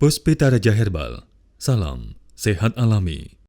Puspita Raja Herbal, salam sehat alami.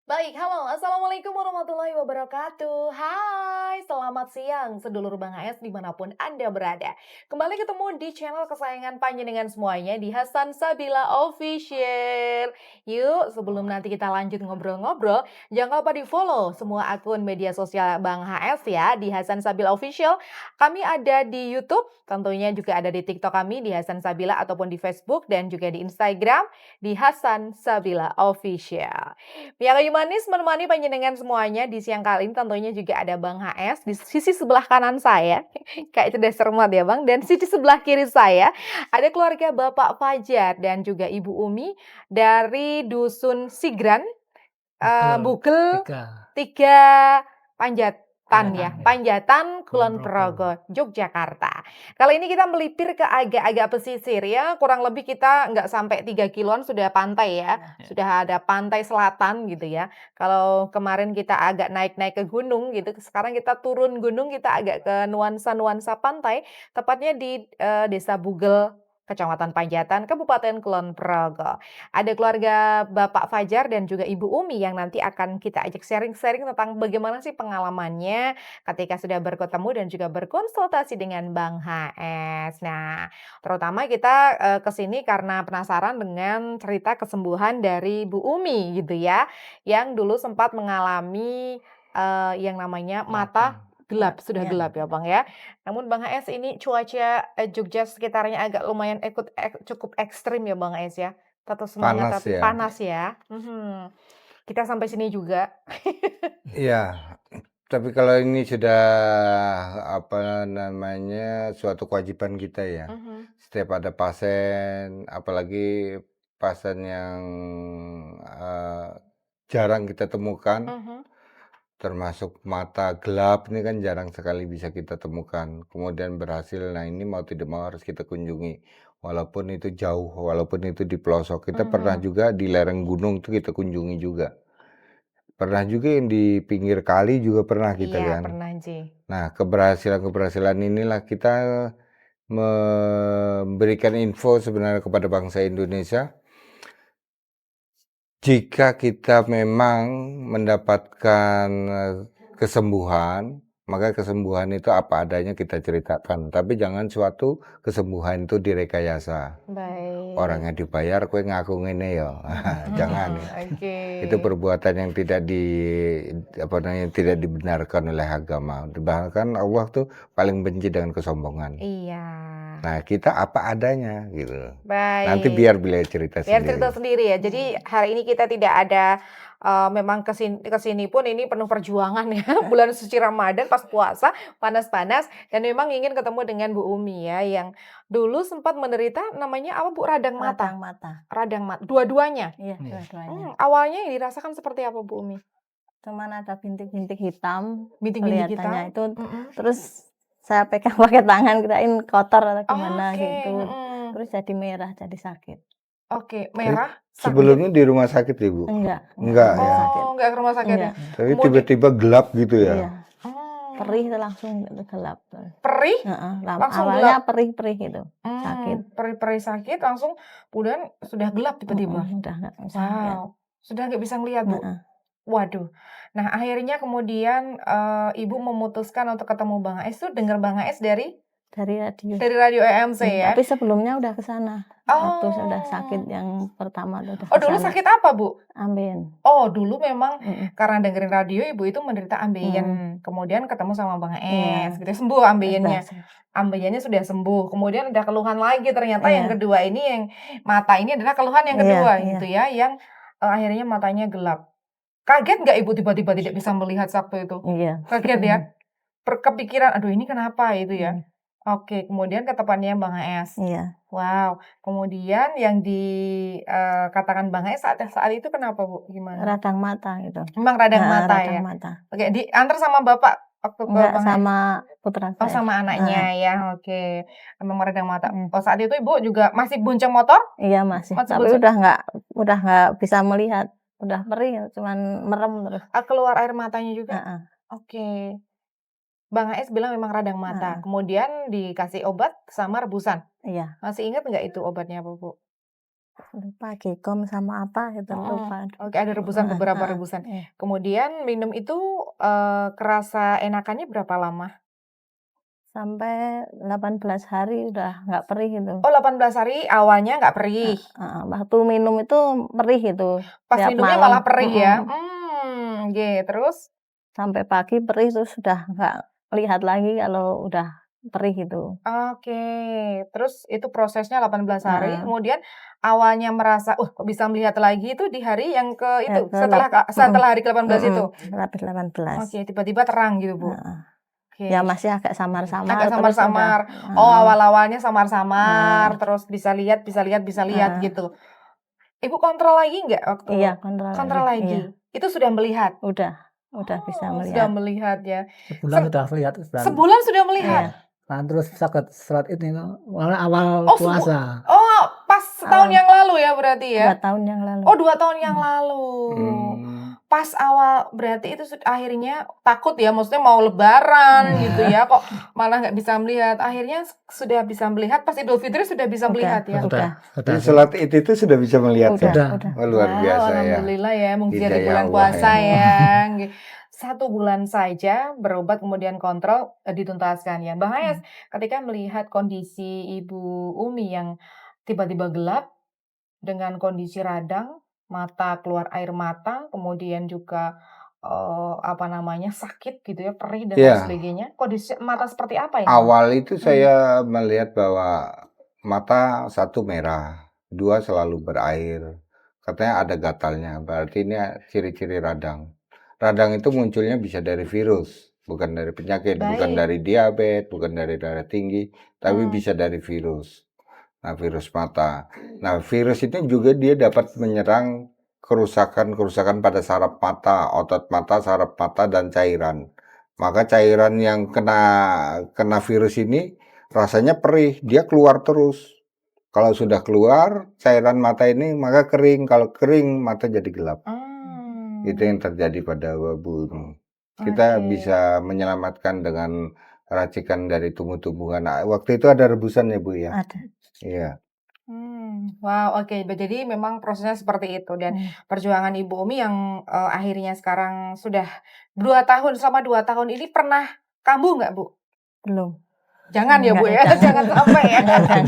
Baik, halo, assalamualaikum warahmatullahi wabarakatuh. Hai, selamat siang sedulur Bang AS dimanapun Anda berada. Kembali ketemu di channel kesayangan panjenengan semuanya di Hasan Sabila Official. Yuk, sebelum nanti kita lanjut ngobrol-ngobrol, jangan lupa di follow semua akun media sosial Bang HS ya di Hasan Sabila Official. Kami ada di YouTube, tentunya juga ada di TikTok kami di Hasan Sabila ataupun di Facebook dan juga di Instagram di Hasan Sabila Official. Pihak kayu manis menemani panjenengan semuanya di siang kali ini tentunya juga ada Bang HS di sisi sebelah kanan saya. Kayak itu udah cermat ya Bang. Dan sisi sebelah kiri saya ada keluarga Bapak Fajar dan juga Ibu Umi dari Dusun Sigran, Betul, Bugel 3 3 Panjatan ya, Panjatan ya, Panjatan Kulon Kulon Progo. Progo, Yogyakarta. Kali ini kita melipir ke agak-agak pesisir ya, kurang lebih kita nggak sampai 3 kiloan sudah pantai ya, Ya. sudah ada pantai selatan gitu ya. Kalau kemarin kita agak naik-naik ke gunung gitu, sekarang kita turun gunung, kita agak ke nuansa-nuansa pantai, tepatnya di Desa Bugel, Kecamatan Panjatan, Kabupaten Kulon Progo. Ada keluarga Bapak Fajar dan juga Ibu Umi yang nanti akan kita ajak sharing-sharing tentang bagaimana sih pengalamannya ketika sudah bertemu dan juga berkonsultasi dengan Bang HS. Nah, terutama kita ke sini karena penasaran dengan cerita kesembuhan dari Bu Umi gitu ya, yang dulu sempat mengalami yang namanya mata gelap, sudah Iya. gelap ya Bang ya. Namun Bang HS ini cuaca Jogja sekitarnya agak lumayan cukup ekstrim ya Bang HS ya. Tetap semangat Panas tapi ya. panas ya. Kita sampai sini juga. Iya, tapi kalau ini sudah apa namanya suatu kewajiban kita ya. Setiap ada pasien, apalagi pasien yang jarang kita temukan, termasuk mata gelap ini kan jarang sekali bisa kita temukan. Kemudian berhasil, nah ini mau tidak mau harus kita kunjungi. Walaupun itu jauh, walaupun itu di pelosok. Kita pernah juga di lereng gunung itu kita kunjungi juga. Pernah juga yang di pinggir kali juga pernah kita Iya, kan. pernah Ji. Nah, keberhasilan-keberhasilan inilah kita memberikan info sebenarnya kepada bangsa Indonesia. Jika kita memang mendapatkan kesembuhan, maka kesembuhan itu apa adanya kita ceritakan. Tapi jangan suatu kesembuhan itu direkayasa. Baik. Orangnya dibayar, kue ngaku ngene ya. Jangan. Oke. Itu perbuatan yang tidak tidak dibenarkan oleh agama. Bahkan Allah tuh paling benci dengan kesombongan. Iya. Nah, kita apa adanya gitu. Baik. Nanti biar beliau cerita Biar sendiri. cerita sendiri ya. Jadi hari ini kita tidak ada memang kesini pun ini penuh perjuangan ya. Bulan suci Ramadan pas puasa panas-panas dan memang ingin ketemu dengan Bu Umi ya yang dulu sempat menderita namanya apa Bu? Radang mata. Radang mata. Radang mata. Dua-duanya. Iya, dua-duanya. Awalnya yang dirasakan seperti apa Bu Umi? Cuman ada bintik-bintik hitam, Bintik-bintik hitam. kelihatannya itu. Terus saya pegang pakai tangan, kirain kotor atau gimana Oke, gitu. Terus jadi merah, jadi sakit. Oke, merah. Sebelumnya di rumah sakit ya, Bu? Enggak Enggak rumah ya. sakit. Enggak ke rumah sakit ya. Enggak. Tapi tiba-tiba gelap gitu ya. Iya. Perih itu langsung gelap. Perih? Langsung awalnya perih-perih gitu. Sakit. Perih-perih sakit langsung kemudian sudah gelap tiba-tiba. Udah enggak bisa lihat. Wow. Sudah nggak bisa ngelihat, Bu. Waduh. Nah, akhirnya kemudian Ibu memutuskan untuk ketemu Bang AS itu dengar Bang AS dari Radio. dari radio EMC ya. Tapi sebelumnya udah ke sana. Waktu saya udah sakit yang pertama tuh udah dulu kesana. sakit apa, Bu? Ambeien. Dulu memang karena dengerin radio Ibu itu menderita ambeien. Kemudian ketemu sama Bang AS, gitu sembuh ambeiennya. Ambeiennya sudah sembuh. Kemudian ada keluhan lagi ternyata yang kedua ini yang mata ini adalah keluhan yang kedua gitu ya, yang akhirnya matanya gelap. Kaget nggak Ibu tiba-tiba tidak bisa melihat waktu itu? Iya. Kaget ya? Kepikiran, aduh ini kenapa itu ya? Oke, kemudian ketepannya Bang HS. Iya. Wow, kemudian yang dikatakan Bang HS saat itu kenapa Bu? Gimana? Radang mata gitu. Memang radang mata ya? Radang mata. Oke, diantar sama Bapak waktu ke Enggak, Bang HS? sama putra saya. Sama anaknya ya, oke. Memang radang mata. Saat itu Ibu juga masih bonceng motor? Iya masih, tapi udah nggak bisa melihat. Udah perih, cuman merem terus. Keluar air matanya juga? Oke. Bang HS bilang memang radang mata. Kemudian dikasih obat sama rebusan? Iya, Masih ingat nggak itu obatnya apa, Bu? lupa Gecom sama apa gitu, Mhm. lupa. Oke, ada rebusan, Heeh beberapa heeh, rebusan. iya. Kemudian minum itu, kerasa enakannya berapa lama? Sampai 18 hari udah nggak perih itu. Oh, 18 hari awalnya nggak perih, Heeh, waktu minum itu perih itu, pas tiap minumnya malah malam perih ya? mhm, Oke, terus? sampai pagi perih terus sudah nggak lihat lagi kalau udah perih itu. Oke, terus itu prosesnya 18 hari, Heeh, kemudian awalnya merasa, kok bisa melihat lagi itu di hari yang ke ya itu, ke lap mhm setelah hari ke-18 mhm, itu? habis 18, Oke, tiba-tiba terang gitu, Bu? heeh. Ya Oke, masih agak samar-samar agak terus udah samar-samar. Oh, heeh awal-awalnya samar-samar, heeh terus bisa lihat bisa lihat heeh, gitu. Ibu kontrol lagi nggak waktu iya kontrol lagi, kontrol iya, lagi? Itu sudah melihat? udah bisa Oh, sudah melihat, melihat ya. Sebulan Ser sudah lihat, sebulan. sebulan sudah melihat? iya, Nah, terus sakit serat ini malah awal Oh, puasa. oh, pas setahun awal yang lalu ya berarti ya? 2 tahun yang lalu, Oh, 2 tahun yang Hmm. lalu. Hmm. Pas awal berarti itu akhirnya takut ya, maksudnya mau lebaran gitu ya, kok malah nggak bisa melihat. Akhirnya sudah bisa melihat, pas Idul Fitri sudah bisa melihat ya? udah, Sudah. Jadi sholat Id itu sudah bisa melihat ya? udah. Oh, luar Wow, biasa ya. alhamdulillah ya, mukjizat di Hidayah bulan Allah puasa ya. ya. 1 bulan saja berobat kemudian kontrol, dituntaskan ya. Bang Hayes, ketika melihat kondisi Ibu Umi yang tiba-tiba gelap dengan kondisi radang, mata keluar air mata, kemudian juga, apa namanya, sakit gitu ya, perih dan lain Iya, sebagainya. Kondisi mata seperti apa ini? awal itu saya melihat bahwa mata 1 merah, 2 selalu berair, katanya ada gatalnya, berarti ini ciri-ciri radang. Radang itu munculnya bisa dari virus, bukan dari penyakit, bukan Baik. dari diabetes, bukan dari darah tinggi, tapi Hmm. bisa dari virus. Nah, virus mata. Nah, virus ini juga dia dapat menyerang kerusakan-kerusakan pada saraf mata, otot mata, saraf mata, dan cairan. Maka cairan yang kena virus ini rasanya perih, dia keluar terus. Kalau sudah keluar cairan mata ini maka kering, kalau kering mata jadi gelap. Itu Hmm. yang terjadi pada Bu ini. Kita Oke. bisa menyelamatkan dengan racikan dari tumbuh-tumbuhan. Nah, waktu itu ada rebusan ya Bu ya? Ada. Iya. Wow, oke. Jadi memang prosesnya seperti itu dan perjuangan Ibu Umi yang, akhirnya sekarang sudah 2 tahun, selama 2 tahun ini pernah kambuh nggak, Bu? Belum. Jangan ya, Bu, ya, Enggak, jangan sampai ya. jangan.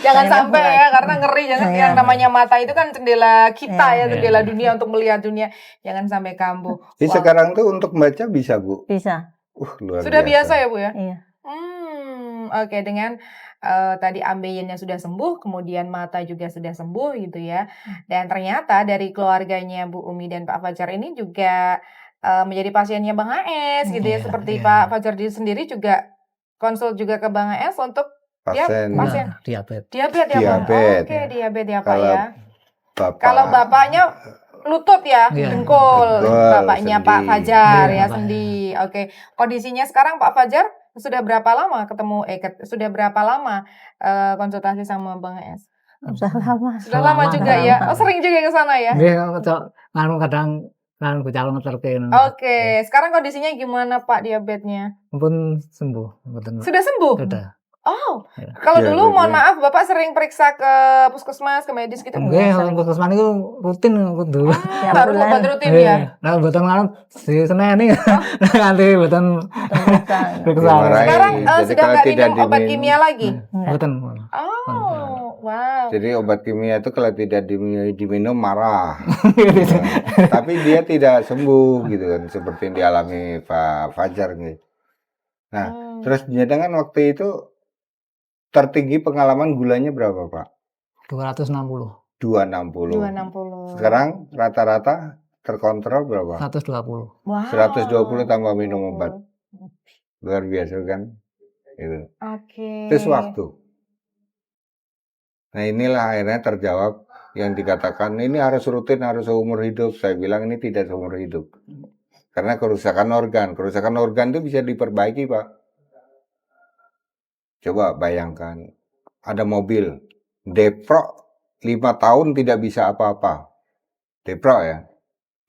Jangan Saya sampai mulai. ya, karena ngeri jangan Iya. yang namanya mata itu kan jendela kita ya, Iya. jendela dunia untuk melihat dunia. Jangan sampai kambuh. Jadi Wow. sekarang tuh untuk membaca bisa Bu? Bisa, Luar Sudah biasa biasa. ya, Bu, ya? iya. Oke, dengan, tadi ambeien sudah sembuh, kemudian mata juga sudah sembuh gitu ya. Dan ternyata dari keluarganya Bu Umi dan Pak Fajar ini juga, menjadi pasiennya Bang AS gitu ya, Iya, seperti iya. Pak Fajar sendiri juga konsul juga ke Bang AS untuk dia Pasien pasien Nah, diabetes. diabetes ya, Bang? Diabetes. Oke, diabetes ya, Pak Kalau ya. Bapak Kalau bapaknya lutut ya, Iya, dengkul, dengkul, bapaknya Pak sendi. Fajar Iya, ya, bapaknya. sendi. Oke, kondisinya sekarang Pak Fajar sudah berapa lama ketemu sudah berapa lama, konsultasi sama Bang AS? Sudah lama. Sudah lama juga ya? Oh, sering juga ke sana ya? Nggih, kadang calon ngeterke. Oke, sekarang kondisinya gimana Pak diabetesnya? Pun sembuh, mboten. Sudah sembuh? Sudah. Oh, Ya. kalau dulu mohon Diabetesnya. maaf Bapak sering periksa ke puskesmas, ke medis gitu? Nggih, sering. puskesmas niku rutin kudu. Tiap Harus bulan. obat rutin ya? Nah, mboten ngarep si seneni nganti mboten Periksa. periksa. Dimarahi. Sekarang Jadi sudah kalau nggak tidak minum obat diminum- kimia lagi? Enggak. Mboten. Oh, wow. Jadi obat kimia itu kalau tidak diminum marah. Gitu kan. Tapi dia tidak sembuh gitu kan, seperti yang dialami Pak Fajar gitu. Nah, terus jenengan waktu itu tertinggi pengalaman gulanya berapa Pak? 260, 260. 260. Sekarang rata-rata terkontrol berapa? 120. Wow. 120 tambah minum obat. Luar biasa kan? Gitu. Oke. Itu sewaktu. Nah, inilah akhirnya terjawab yang dikatakan ini harus rutin, harus seumur hidup. Saya bilang ini tidak seumur hidup. Karena kerusakan organ itu bisa diperbaiki, Pak. Coba bayangkan, ada mobil, deprok 5 tahun tidak bisa apa-apa. Deprok ya.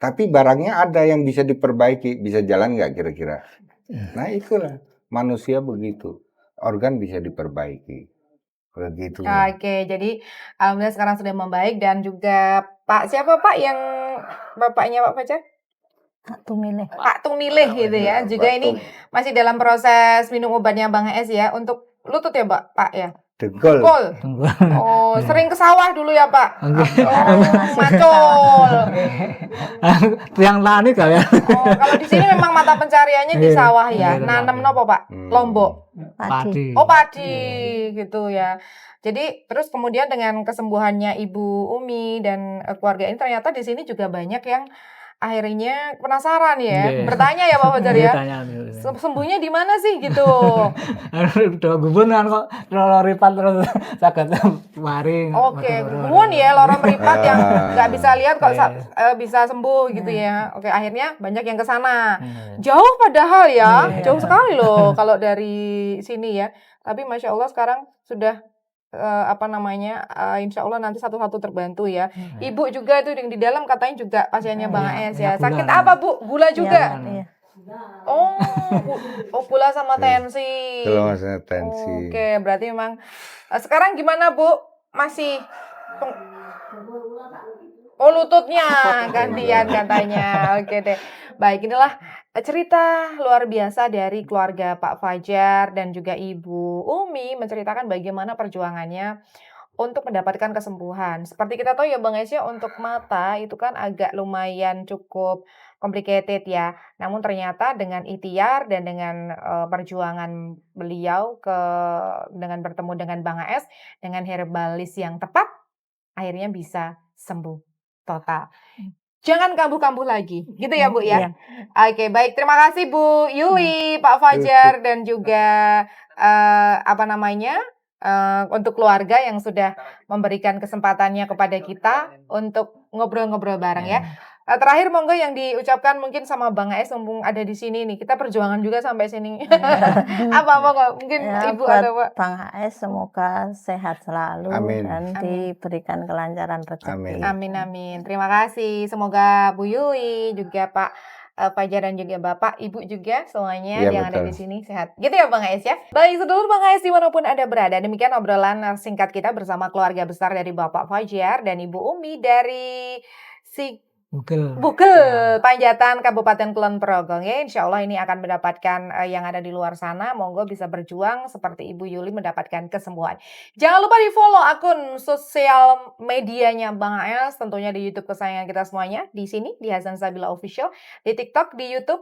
Tapi barangnya ada yang bisa diperbaiki, bisa jalan nggak kira-kira? Nah itulah, manusia begitu. Organ bisa diperbaiki. begitu. Oke, jadi alhamdulillah sekarang sudah membaik dan juga Pak siapa Pak yang bapaknya Pak Fajar? Pak Tumilih. Pak Tumilih gitu ya. Ya, Juga Pak ini Tum. masih dalam proses minum obatnya Bang Es ya untuk lutut ya Pak ya. Dengkul. Dengkul. Tunggu. Oh, sering ke sawah dulu ya Pak. Oke. Oh, macul. Yang tani kali ya. Oh, kalau di sini memang mata pencariannya di Iya, sawah ya. iya, Nanam iya. nopo Pak? Lombok. Padi. Oh, padi gitu ya. Jadi terus kemudian dengan kesembuhannya Ibu Umi dan keluarga ini ternyata di sini juga banyak yang akhirnya penasaran ya, Iya. bertanya ya Pak Fajar ya. Tanya. Sembuhnya di mana sih gitu. Udah gubun kan kok loro ripat terus saged mari. Oke, gumun ya lorong meripat yang nggak bisa lihat kok Iya. bisa sembuh gitu ya. Oke, akhirnya banyak yang ke sana. Iya. Jauh padahal ya, Iya. jauh sekali loh kalau dari sini ya. Tapi Masya Allah sekarang sudah insya Allah nanti satu-satu terbantu ya. Ibu juga tuh yang di dalam katanya juga pasiennya Bang Iya, Es iya, ya. gula. Sakit apa Bu? Gula juga? Iya. Oh, gula sama tensi. Kalau masalah tensi. Oke, berarti memang sekarang gimana Bu? Masih Oh, lututnya gantian katanya. Oke deh. Baik, inilah cerita luar biasa dari keluarga Pak Fajar dan juga Ibu Umi menceritakan bagaimana perjuangannya untuk mendapatkan kesembuhan. Seperti kita tahu ya Bang Esya, untuk mata itu kan agak lumayan cukup complicated ya. Namun ternyata dengan ikhtiar dan dengan perjuangan beliau dengan bertemu dengan Bang Es dengan herbalis yang tepat, akhirnya bisa sembuh total. Jangan kambuh-kambuh lagi, gitu ya Bu ya? Iya. Oke, baik. Terima kasih Bu Yuli, Pak Fajar, dan juga untuk keluarga yang sudah memberikan kesempatannya kepada kita untuk ngobrol-ngobrol bareng ya. Terakhir monggo yang diucapkan mungkin sama Bang Es mumpung ada di sini nih. Kita perjuangan juga sampai sini. Apa kok mungkin Ya, Ibu buat atau Pak? Bang AS semoga sehat selalu Amin. dan diberikan kelancaran rezeki. Amin amin. Terima kasih. Semoga Bu Yuli juga Pak Fajar dan juga Bapak, Ibu juga semuanya Iya, yang ada betul. di sini sehat. Gitu ya Bang Ais ya. Baik, sedulur Bang Ais dimanapun Anda berada. Demikian obrolan singkat kita bersama keluarga besar dari Bapak Fajar dan Ibu Umi dari Bugel, Panjatan, Kabupaten Kulon Progo. Ya, insya Allah ini akan mendapatkan yang ada di luar sana. Monggo bisa berjuang seperti Ibu Yuli mendapatkan kesembuhan. Jangan lupa di follow akun sosial medianya Bang AS, tentunya di YouTube kesayangan kita semuanya. Di sini, di Hasan Sabila Official, di TikTok, di YouTube,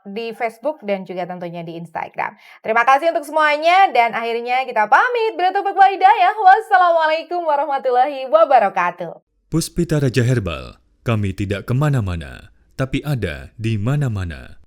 di Facebook, dan juga tentunya di Instagram. Terima kasih untuk semuanya, dan akhirnya kita pamit. Bertaufiq wal hidayah. Wassalamualaikum warahmatullahi wabarakatuh. Puspita Raja Herbal, kami tidak kemana-mana, tapi ada di mana-mana.